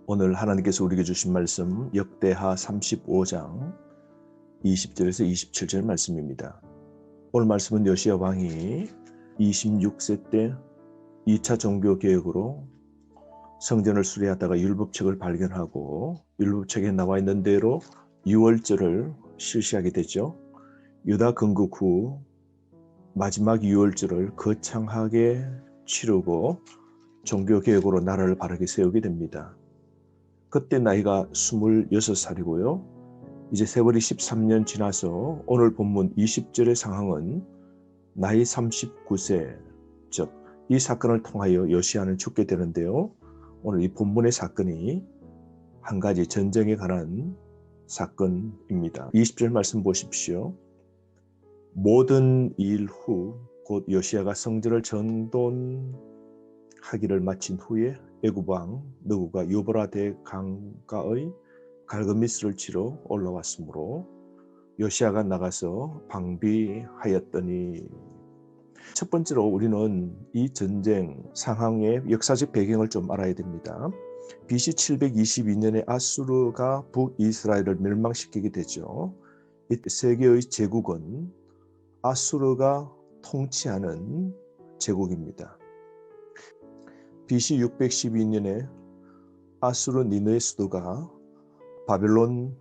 오늘 하나님께서 우리에게 주신 말씀 역대하 35장 20절에서 27절 말씀입니다. 오늘 말씀은 요시야 왕이 26세 때 2차 종교개혁으로 성전을 수리하다가 율법책을 발견하고 율법책에 나와 있는 대로 유월절을 실시하게 되죠. 유다 건국 후 마지막 유월절을 거창하게 치르고 종교개혁으로 나라를 바르게 세우게 됩니다. 그때 나이가 26살이고요. 이제 세월이 13년 지나서 오늘 본문 20절의 상황은 나이 39세, 즉 이 사건을 통하여 요시야는 죽게 되는데요. 오늘 이 본문의 사건이 한 가지 전쟁에 관한 사건입니다. 20절 말씀 보십시오. 모든 일 후 곧 요시야가 성전을 정돈하기를 마친 후에 애굽 왕 느후가 유브라데 강가의 갈그미스를 치러 올라왔으므로 요시야가 나가서 방비하였더니. 첫 번째로 우리는 이 전쟁 상황의 역사적 배경을 좀 알아야 됩니다. BC 722년에 아수르가 북이스라엘을 멸망시키게 되죠. 이 세계의 제국은 아수르가 통치하는 제국입니다. BC 612년에 아수르 니느의 수도가 바벨론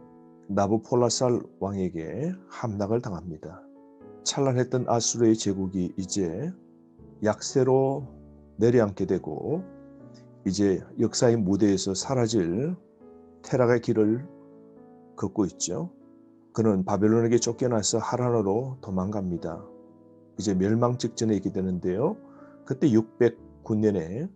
나부폴라살 왕에게 함락을 당합니다. 찬란했던 아수르의 제국이 이제 약세로 내려앉게 되고 이제 역사의 무대에서 사라질 퇴락의 길을 걷고 있죠. 그는 바벨론에게 쫓겨나서 하란으로 도망갑니다. 이제 멸망 직전에 있게 되는데요. 그때 609년에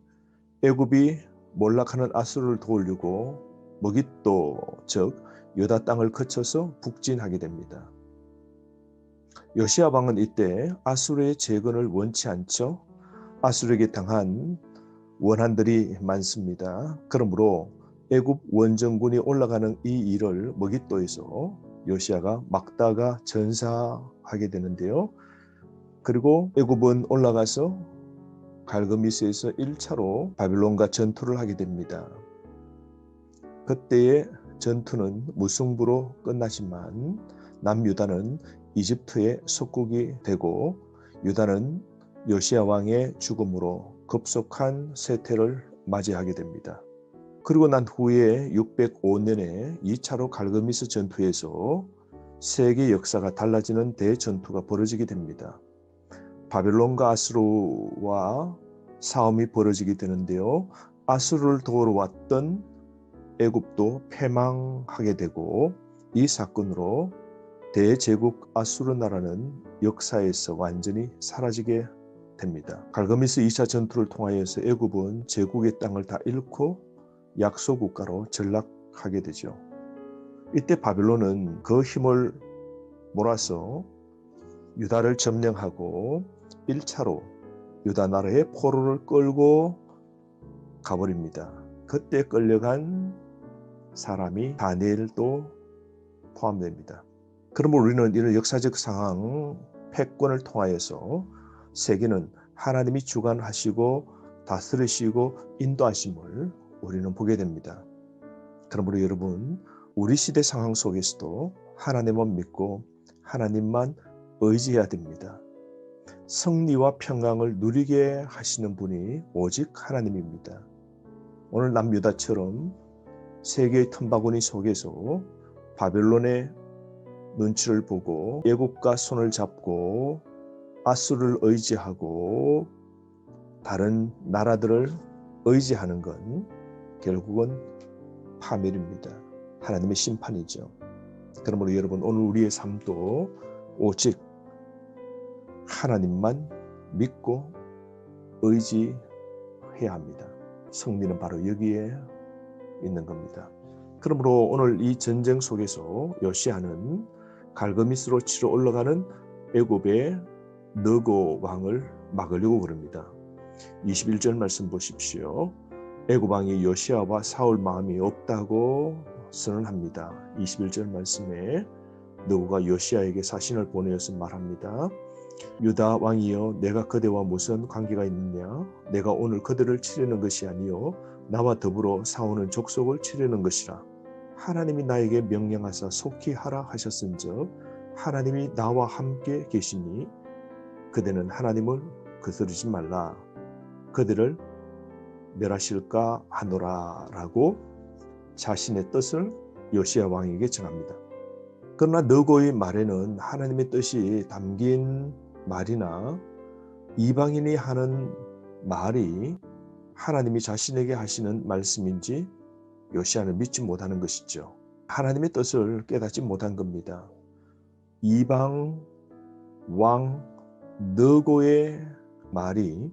애굽이 몰락하는 아수르를 도우려고 머깃도 즉 유다 땅을 거쳐서 북진하게 됩니다. 요시야 왕은 이때 아수르의 재건을 원치 않죠. 아수르에게 당한 원한들이 많습니다. 그러므로 애굽 원정군이 올라가는 이 일을 머깃도에서 요시야가 막다가 전사하게 되는데요. 그리고 애굽은 올라가서 갈그미스에서 1차로 바벨론과 전투를 하게 됩니다. 그때의 전투는 무승부로 끝나지만 남유다는 이집트의 속국이 되고 유다는 요시야 왕의 죽음으로 급속한 쇠퇴를 맞이하게 됩니다. 그리고 난 후에 605년에 2차로 갈그미스 전투에서 세계 역사가 달라지는 대전투가 벌어지게 됩니다. 바벨론과 아수르와 싸움이 벌어지게 되는데요. 아수르를 도우러 왔던 애굽도 패망하게 되고 이 사건으로 대제국 아수르 나라는 역사에서 완전히 사라지게 됩니다. 갈그미스 2차 전투를 통하여서 애굽은 제국의 땅을 다 잃고 약소국가로 전락하게 되죠. 이때 바벨론은 그 힘을 몰아서 유다를 점령하고 1차로 유다 나라의 포로를 끌고 가버립니다. 그때 끌려간 사람이 다니엘도 포함됩니다. 그러므로 우리는 이런 역사적 상황, 패권을 통하여서 세계는 하나님이 주관하시고 다스리시고 인도하심을 우리는 보게 됩니다. 그러므로 여러분, 우리 시대 상황 속에서도 하나님만 믿고 하나님만 의지해야 됩니다. 승리와 평강을 누리게 하시는 분이 오직 하나님입니다. 오늘 남유다처럼 세계의 틈바구니 속에서 바벨론의 눈치를 보고 애국과 손을 잡고 아수르를 의지하고 다른 나라들을 의지하는 건 결국은 파멸입니다. 하나님의 심판이죠. 그러므로 여러분, 오늘 우리의 삶도 오직 하나님만 믿고 의지해야 합니다. 승리는 바로 여기에 있는 겁니다. 그러므로 오늘 이 전쟁 속에서 요시야는 갈그미스로 치러 올라가는 애굽의 느고 왕을 막으려고 그럽니다. 21절 말씀 보십시오. 애굽 왕이 요시야와 싸울 마음이 없다고 선언합니다. 21절 말씀에 느고가 요시야에게 사신을 보내어서 말합니다. 유다 왕이여, 내가 그대와 무슨 관계가 있느냐? 내가 오늘 그들을 치르는 것이 아니요 나와 더불어 싸우는 족속을 치르는 것이라. 하나님이 나에게 명령하사 속히 하라 하셨은즉 하나님이 나와 함께 계시니 그대는 하나님을 거스르지 말라. 그들을 멸하실까 하노라라고 자신의 뜻을 요시야 왕에게 전합니다. 그러나 너고의 말에는 하나님의 뜻이 담긴 말이나 이방인이 하는 말이 하나님이 자신에게 하시는 말씀인지 요시야는 믿지 못하는 것이죠. 하나님의 뜻을 깨닫지 못한 겁니다. 이방 왕 너고의 말이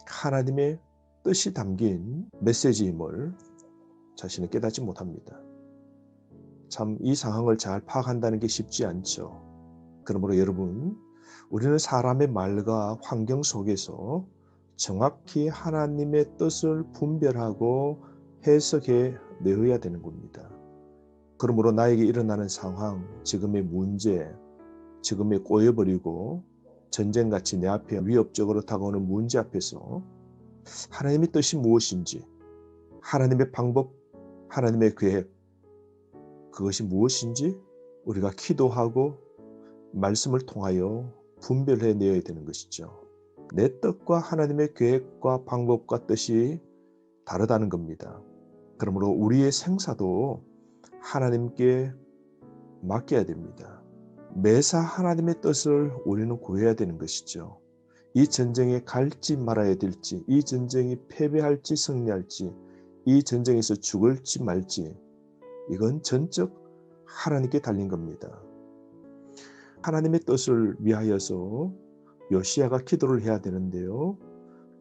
하나님의 뜻이 담긴 메시지임을 자신은 깨닫지 못합니다. 참 이 상황을 잘 파악한다는 게 쉽지 않죠. 그러므로 여러분, 우리는 사람의 말과 환경 속에서 정확히 하나님의 뜻을 분별하고 해석해 내어야 되는 겁니다. 그러므로 나에게 일어나는 상황, 지금의 문제, 지금의 꼬여버리고 전쟁같이 내 앞에 위협적으로 다가오는 문제 앞에서 하나님의 뜻이 무엇인지, 하나님의 방법, 하나님의 계획, 그것이 무엇인지 우리가 기도하고 말씀을 통하여 분별해 내어야 되는 것이죠. 내 뜻과 하나님의 계획과 방법과 뜻이 다르다는 겁니다. 그러므로 우리의 생사도 하나님께 맡겨야 됩니다. 매사 하나님의 뜻을 우리는 구해야 되는 것이죠. 이 전쟁에 갈지 말아야 될지, 이 전쟁이 패배할지 승리할지, 이 전쟁에서 죽을지 말지, 이건 전적 하나님께 달린 겁니다. 하나님의 뜻을 위하여서 요시야가 기도를 해야 되는데요.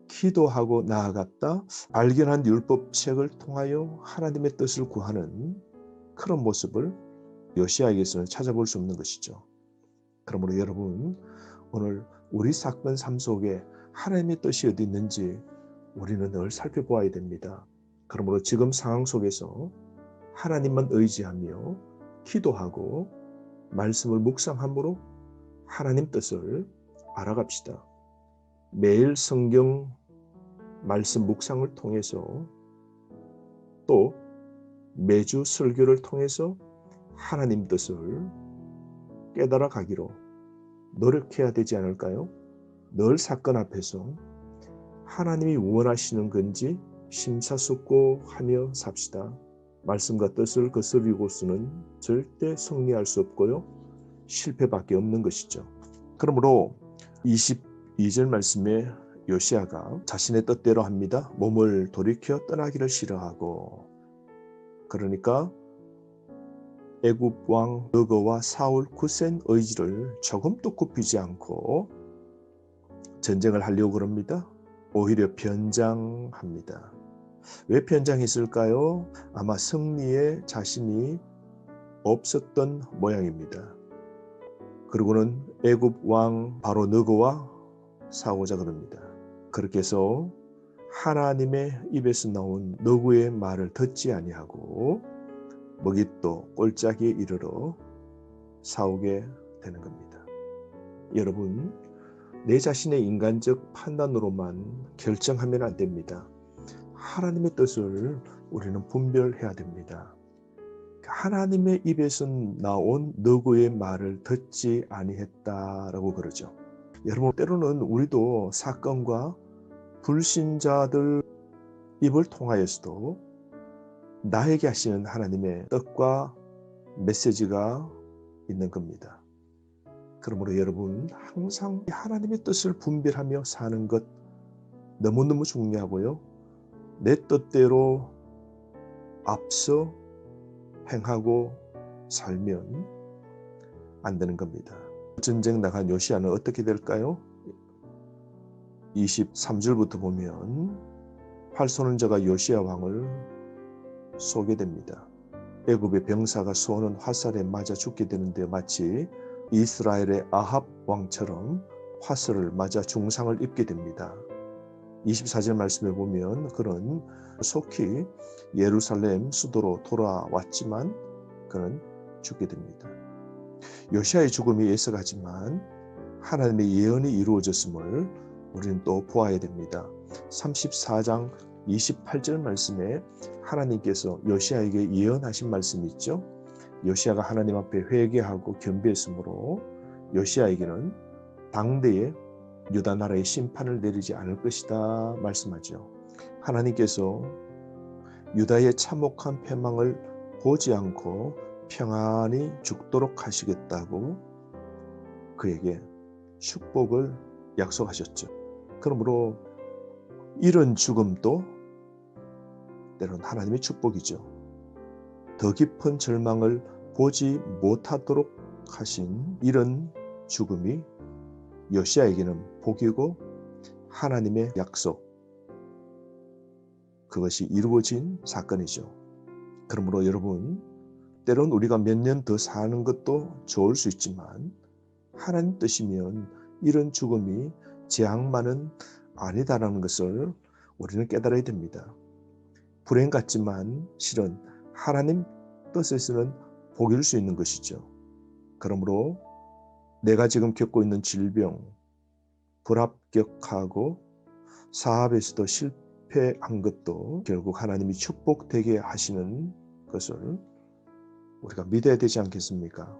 기도하고 나아갔다 발견한 율법책을 통하여 하나님의 뜻을 구하는 그런 모습을 요시야에게서는 찾아볼 수 없는 것이죠. 그러므로 여러분, 오늘 우리 사건 삶 속에 하나님의 뜻이 어디 있는지 우리는 늘 살펴보아야 됩니다. 그러므로 지금 상황 속에서 하나님만 의지하며 기도하고 말씀을 묵상함으로 하나님 뜻을 알아갑시다. 매일 성경 말씀 묵상을 통해서 또 매주 설교를 통해서 하나님 뜻을 깨달아 가기로 노력해야 되지 않을까요? 늘 사건 앞에서 하나님이 원하시는 건지 심사숙고하며 삽시다. 말씀과 뜻을 거스르고서는 절대 승리할 수 없고요. 실패밖에 없는 것이죠. 그러므로 22절 말씀에 요시야가 자신의 뜻대로 합니다. 몸을 돌이켜 떠나기를 싫어하고, 그러니까 애굽 왕 느고와 사울 굳센 의지를 조금도 굽히지 않고 전쟁을 하려고 그럽니다. 오히려 변장합니다. 왜 변장했을까요? 아마 승리에 자신이 없었던 모양입니다. 그리고는 애굽 왕 바로 느고와 싸우자 그럽니다. 그렇게 해서 하나님의 입에서 나온 느고의 말을 듣지 아니하고 먹잇도 꼴짝이에 이르러 싸우게 되는 겁니다. 여러분, 내 자신의 인간적 판단으로만 결정하면 안 됩니다. 하나님의 뜻을 우리는 분별해야 됩니다. 하나님의 입에서 나온 느고의 말을 듣지 아니했다라고 그러죠. 여러분, 때로는 우리도 사건과 불신자들 입을 통하여서도 나에게 하시는 하나님의 뜻과 메시지가 있는 겁니다. 그러므로 여러분, 항상 하나님의 뜻을 분별하며 사는 것 너무너무 중요하고요. 내 뜻대로 앞서 행하고 살면 안 되는 겁니다. 전쟁 나간 요시야는 어떻게 될까요? 23절부터 보면 활 쏘는 자가 요시야 왕을 쏘게 됩니다. 애굽의 병사가 쏘는 화살에 맞아 죽게 되는데 마치 이스라엘의 아합 왕처럼 화살을 맞아 중상을 입게 됩니다. 24절 말씀에 보면 그는 속히 예루살렘 수도로 돌아왔지만 그는 죽게 됩니다. 요시야의 죽음이 예석하지만 하나님의 예언이 이루어졌음을 우리는 또 보아야 됩니다. 34장 28절 말씀에 하나님께서 요시아에게 예언하신 말씀이 있죠. 요시아가 하나님 앞에 회개하고 겸비했으므로 요시아에게는 당대에 유다 나라의 심판을 내리지 않을 것이다 말씀하죠. 하나님께서 유다의 참혹한 패망을 보지 않고 평안히 죽도록 하시겠다고 그에게 축복을 약속하셨죠. 그러므로 이런 죽음도 때로는 하나님의 축복이죠. 더 깊은 절망을 보지 못하도록 하신 이런 죽음이 요시아에게는 복이고 하나님의 약속, 그것이 이루어진 사건이죠. 그러므로 여러분, 때론 우리가 몇 년 더 사는 것도 좋을 수 있지만 하나님 뜻이면 이런 죽음이 재앙만은 아니다라는 것을 우리는 깨달아야 됩니다. 불행 같지만 실은 하나님 뜻에서는 복일 수 있는 것이죠. 그러므로 내가 지금 겪고 있는 질병, 불합격하고 사업에서도 실패한 것도 결국 하나님이 축복되게 하시는 것을 우리가 믿어야 되지 않겠습니까?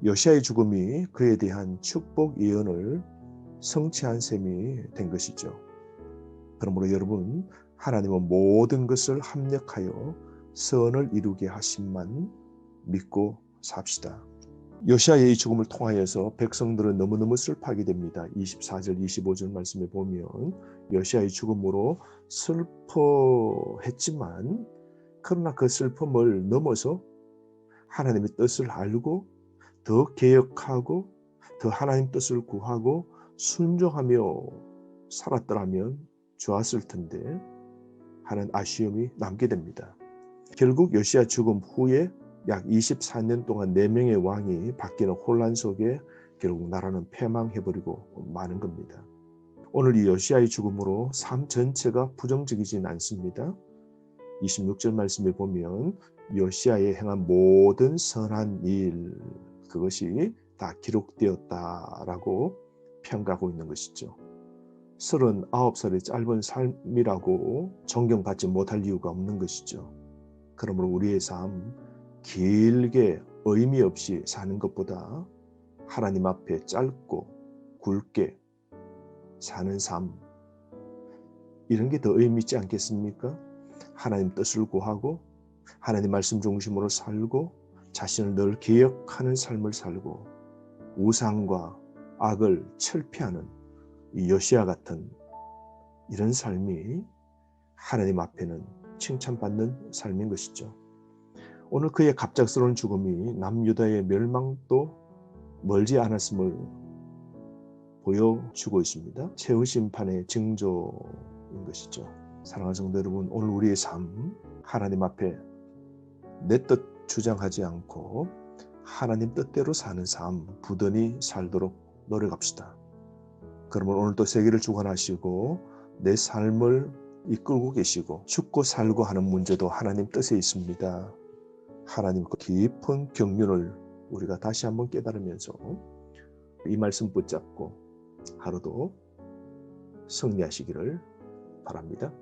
요시아의 죽음이 그에 대한 축복 예언을 성취한 셈이 된 것이죠. 그러므로 여러분, 하나님은 모든 것을 합력하여 선을 이루게 하심만 믿고 삽시다. 요시아의 이 죽음을 통하여서 백성들은 너무너무 슬퍼하게 됩니다. 24절, 25절 말씀에 보면 요시아의 죽음으로 슬퍼했지만 그러나 그 슬픔을 넘어서 하나님의 뜻을 알고 더 개혁하고 더 하나님 뜻을 구하고 순종하며 살았더라면 좋았을 텐데 하는 아쉬움이 남게 됩니다. 결국 요시아 죽음 후에 약 24년 동안 4명의 왕이 바뀌는 혼란 속에 결국 나라는 패망해버리고 마는 겁니다. 오늘 이 요시아의 죽음으로 삶 전체가 부정적이진 않습니다. 26절 말씀에 보면 요시아의 행한 모든 선한 일, 그것이 다 기록되었다라고 평가하고 있는 것이죠. 39살의 짧은 삶이라고 존경받지 못할 이유가 없는 것이죠. 그러므로 우리의 삶 길게 의미 없이 사는 것보다 하나님 앞에 짧고 굵게 사는 삶, 이런 게 더 의미 있지 않겠습니까? 하나님 뜻을 구하고 하나님 말씀 중심으로 살고 자신을 늘 개혁하는 삶을 살고 우상과 악을 철폐하는 이 요시아 같은 이런 삶이 하나님 앞에는 칭찬받는 삶인 것이죠. 오늘 그의 갑작스러운 죽음이 남유다의 멸망도 멀지 않았음을 보여주고 있습니다. 최후 심판의 징조인 것이죠. 사랑하는 성도 여러분, 오늘 우리의 삶 하나님 앞에 내 뜻 주장하지 않고 하나님 뜻대로 사는 삶 부단히 살도록 노력합시다. 그러면 오늘도 세계를 주관하시고 내 삶을 이끌고 계시고 죽고 살고 하는 문제도 하나님 뜻에 있습니다. 하나님 그 깊은 경륜을 우리가 다시 한번 깨달으면서 이 말씀 붙잡고 하루도 승리하시기를 바랍니다.